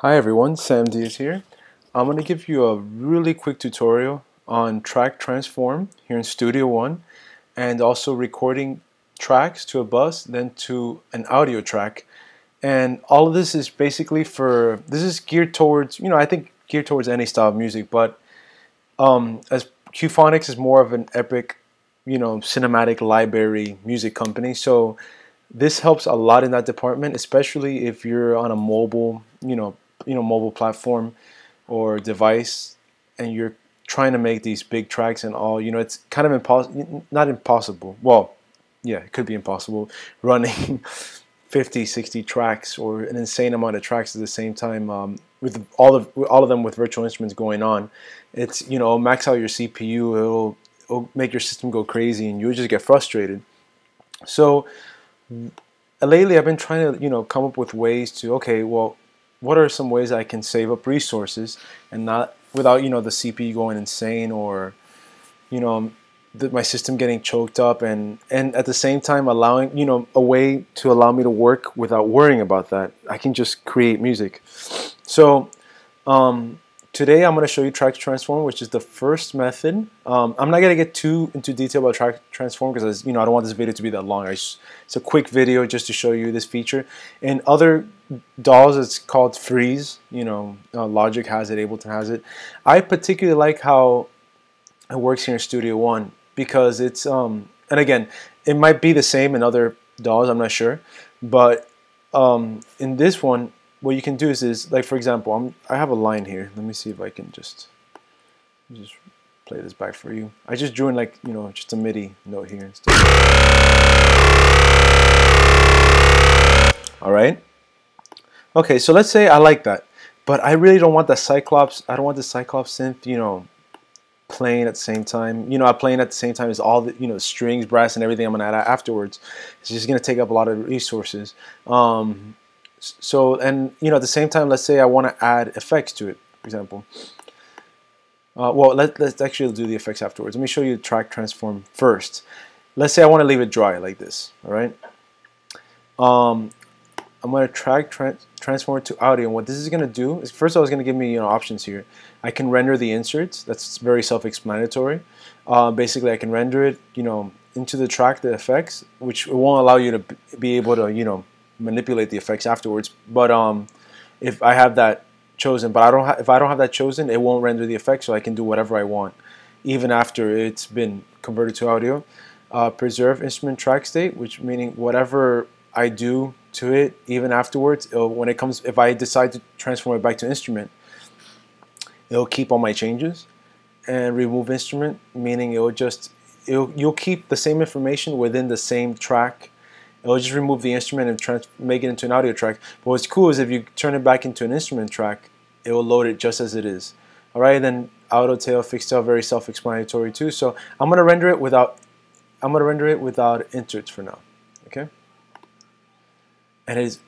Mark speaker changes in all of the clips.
Speaker 1: Hi everyone, Sam Diaz here. I'm going to give you a really quick tutorial on track transform here in Studio One and also recording tracks to a bus then to an audio track. And all of this is basically this is geared towards, I think geared towards any style of music, but as Cuefonix is more of an epic, cinematic library music company. So this helps a lot in that department, especially if you're on a mobile, mobile platform or device, and you're trying to make these big tracks and all. It's kind of not impossible. Well, yeah, it could be impossible running 50, 60 tracks or an insane amount of tracks at the same time with all of them with virtual instruments going on. It's max out your CPU. It'll make your system go crazy, and you'll just get frustrated. So lately I've been trying to come up with ways to, okay, well, what are some ways I can save up resources and not without the CPU going insane or my system getting choked up, and at the same time allowing a way to allow me to work without worrying about that. I can just create music. So today I'm going to show you track transform, which is the first method. I'm not going to get too into detail about track transform because I don't want this video to be that long. It's a quick video just to show you this feature. In other DAWs, it's called freeze. Logic has it, Ableton has it. I particularly like how it works here in Studio One because it's and again, it might be the same in other DAWs. I'm not sure, but in this one, what you can do is like, for example, I have a line here. Let me see if I can just play this back for you. I just drew in like just a MIDI note here instead. All right. Okay, so let's say I like that, but I really don't want the Cyclops. I don't want the Cyclops synth, playing at the same time. Playing at the same time is all the strings, brass, and everything I'm gonna add afterwards. It's just gonna take up a lot of resources. So, and at the same time, let's say I want to add effects to it, for example. Well, let's actually do the effects afterwards. Let me show you track transform first. Let's say I want to leave it dry like this. All right. I'm going to track transform it to audio, and what this is going to do is, first of all, it's going to give me options here. I can render the inserts. That's very self-explanatory. Basically, I can render it into the track, the effects, which won't allow you to be able to manipulate the effects afterwards. But if I have that chosen, but if I don't have that chosen, it won't render the effects, so I can do whatever I want even after it's been converted to audio. Preserve instrument track state, which meaning whatever I do to it even afterwards, when it comes, if I decide to transform it back to instrument, it'll keep all my changes. And remove instrument, meaning you'll keep the same information within the same track. It'll just remove the instrument and make it into an audio track. But what's cool is if you turn it back into an instrument track, it will load it just as it is. All right, then auto tail, fixed tail, very self-explanatory too. So I'm gonna render it without inserts for now. Okay, and it's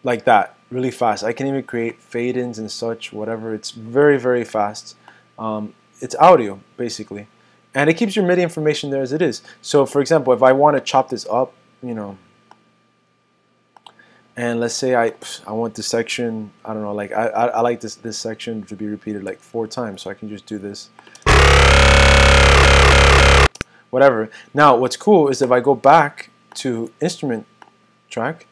Speaker 1: like that, really fast. I can even create fade-ins and such, whatever. It's very, very fast. It's audio basically, and it keeps your MIDI information there as it is. So for example, if I want to chop this up, and let's say I want this section, I don't know, like I like this section to be repeated like 4 times, so I can just do this. Whatever. Now what's cool is if I go back to instrument track,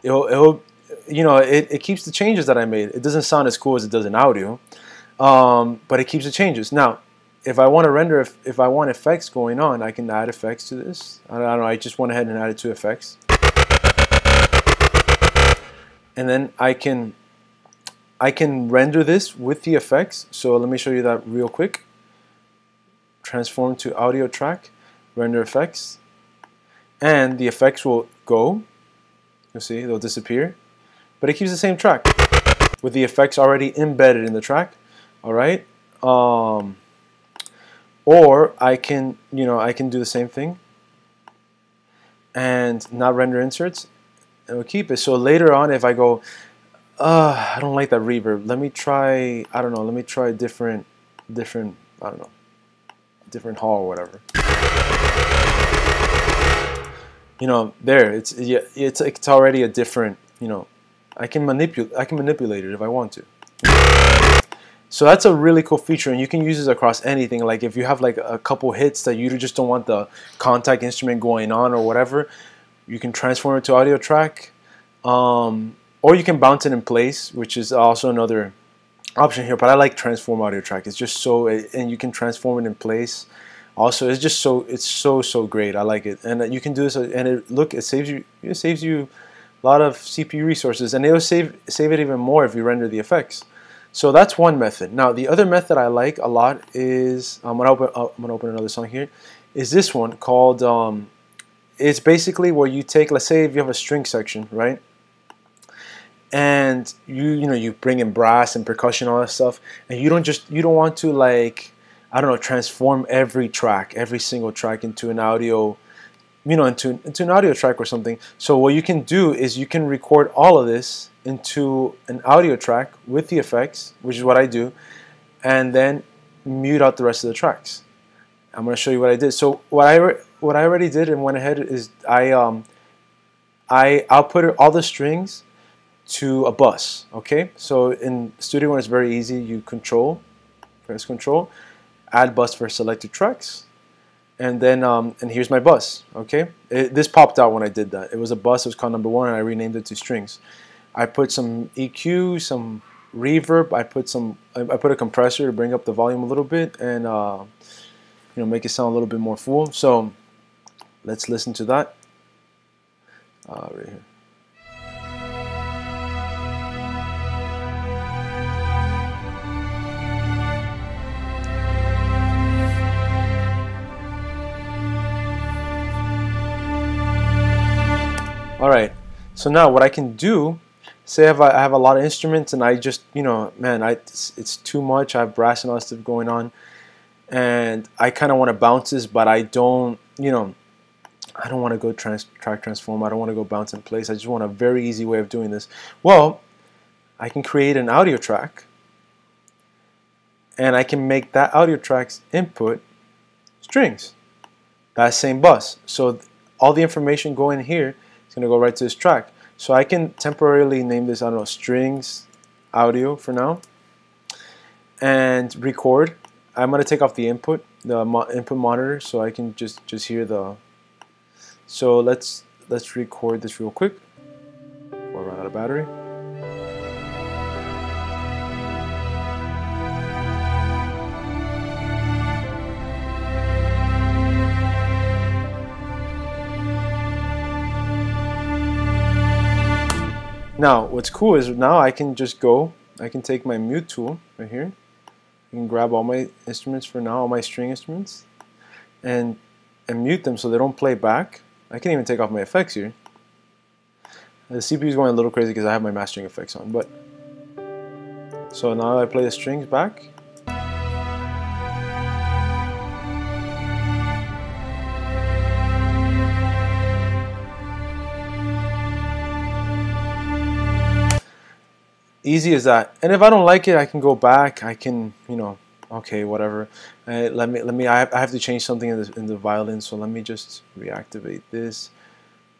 Speaker 1: it keeps the changes that I made. It doesn't sound as cool as it does in audio, but it keeps the changes. Now if I want to render, if I want effects going on, I can add effects to this. I don't know, I just went ahead and added 2 effects. And then I can render this with the effects. So let me show you that real quick. Transform to audio track, render effects, and the effects will go. You'll see, they'll disappear. But it keeps the same track with the effects already embedded in the track. All right. Or I can do the same thing and not render inserts. It will keep it. So later on, if I go, I don't like that reverb. Let me try, I don't know. Let me try different, I don't know, different hall or whatever. There it's already a different I can manipulate it if I want to. So that's a really cool feature, and you can use this across anything. Like if you have like a couple hits that you just don't want the contact instrument going on or whatever, you can transform it to audio track, or you can bounce it in place, which is also another option here. But I like transform audio track. It's just so, and you can transform it in place. Also, it's just so great. I like it, and you can do this. And it saves you a lot of CPU resources, and it'll save it even more if you render the effects. So that's one method. Now the other method I like a lot is I'm gonna open another song here. Is this one called? It's basically where you take, let's say if you have a string section, right? And you bring in brass and percussion, all that stuff, and you don't want to, like, I don't know, transform every single track into an audio, into an audio track or something. So what you can do is you can record all of this into an audio track with the effects, which is what I do, and then mute out the rest of the tracks. I'm going to show you what I did. So what I already did and went ahead is I outputted all the strings to a bus. Okay, so in Studio One it's very easy. You press Control, add bus for selected tracks, and then and here's my bus. Okay, this popped out when I did that. It was a bus. It was called number 1, and I renamed it to strings. I put some EQ, some reverb. I put a compressor to bring up the volume a little bit, and make it sound a little bit more full. So let's listen to that right here. All right. So now what I can do, say I have a lot of instruments and I just, man, it's too much. I have brass and all that stuff going on, and I kind of want to bounce this, but I don't, I don't want to go track transform. I don't want to go bounce in place. I just want a very easy way of doing this. Well, I can create an audio track, and I can make that audio track's input strings, that same bus. So all the information going here is going to go right to this track. So I can temporarily name this, I don't know, strings audio for now, and record. I'm going to take off the input monitor, so I can just hear the. So let's record this real quick before I run out of battery. Now, what's cool is now I can just I can take my mute tool right here. I can grab all my instruments for now, all my string instruments, and mute them so they don't play back. I can even take off my effects here. The CPU is going a little crazy because I have my mastering effects on. But so now I play the strings back. Easy as that. And if I don't like it, I can go back. I can, okay, whatever. I have to change something in the violin, so let me just reactivate this.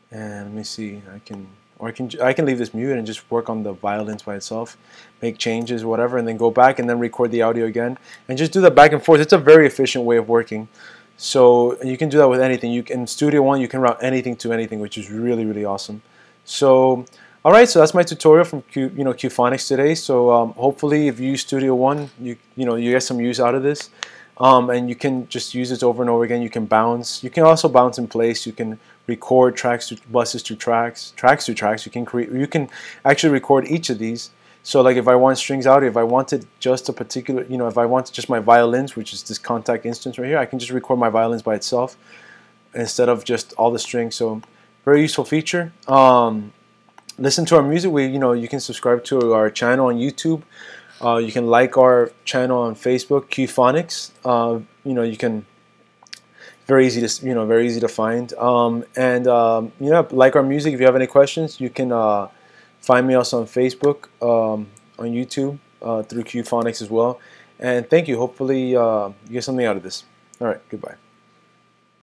Speaker 1: And let me see. I can leave this muted and just work on the violins by itself, make changes, whatever, and then go back and then record the audio again, and just do that back and forth. It's a very efficient way of working. So you can do that with anything. In Studio One, you can route anything to anything, which is really, really awesome. So. Alright, so that's my tutorial from Cuefonix today. So hopefully if you use Studio One, you get some use out of this. And you can just use this over and over again. You can bounce. You can also bounce in place. You can record tracks to buses to tracks to tracks. You can actually record each of these. So like if I want strings audio, if I wanted just a particular, if I wanted just my violins, which is this contact instance right here, I can just record my violins by itself instead of just all the strings. So very useful feature. Listen to our music. You can subscribe to our channel on YouTube. You can like our channel on Facebook, Cuefonix. You can very easy to find. Like our music. If you have any questions, you can find me also on Facebook, on YouTube through Cuefonix as well. And thank you. Hopefully you get something out of this. All right. Goodbye.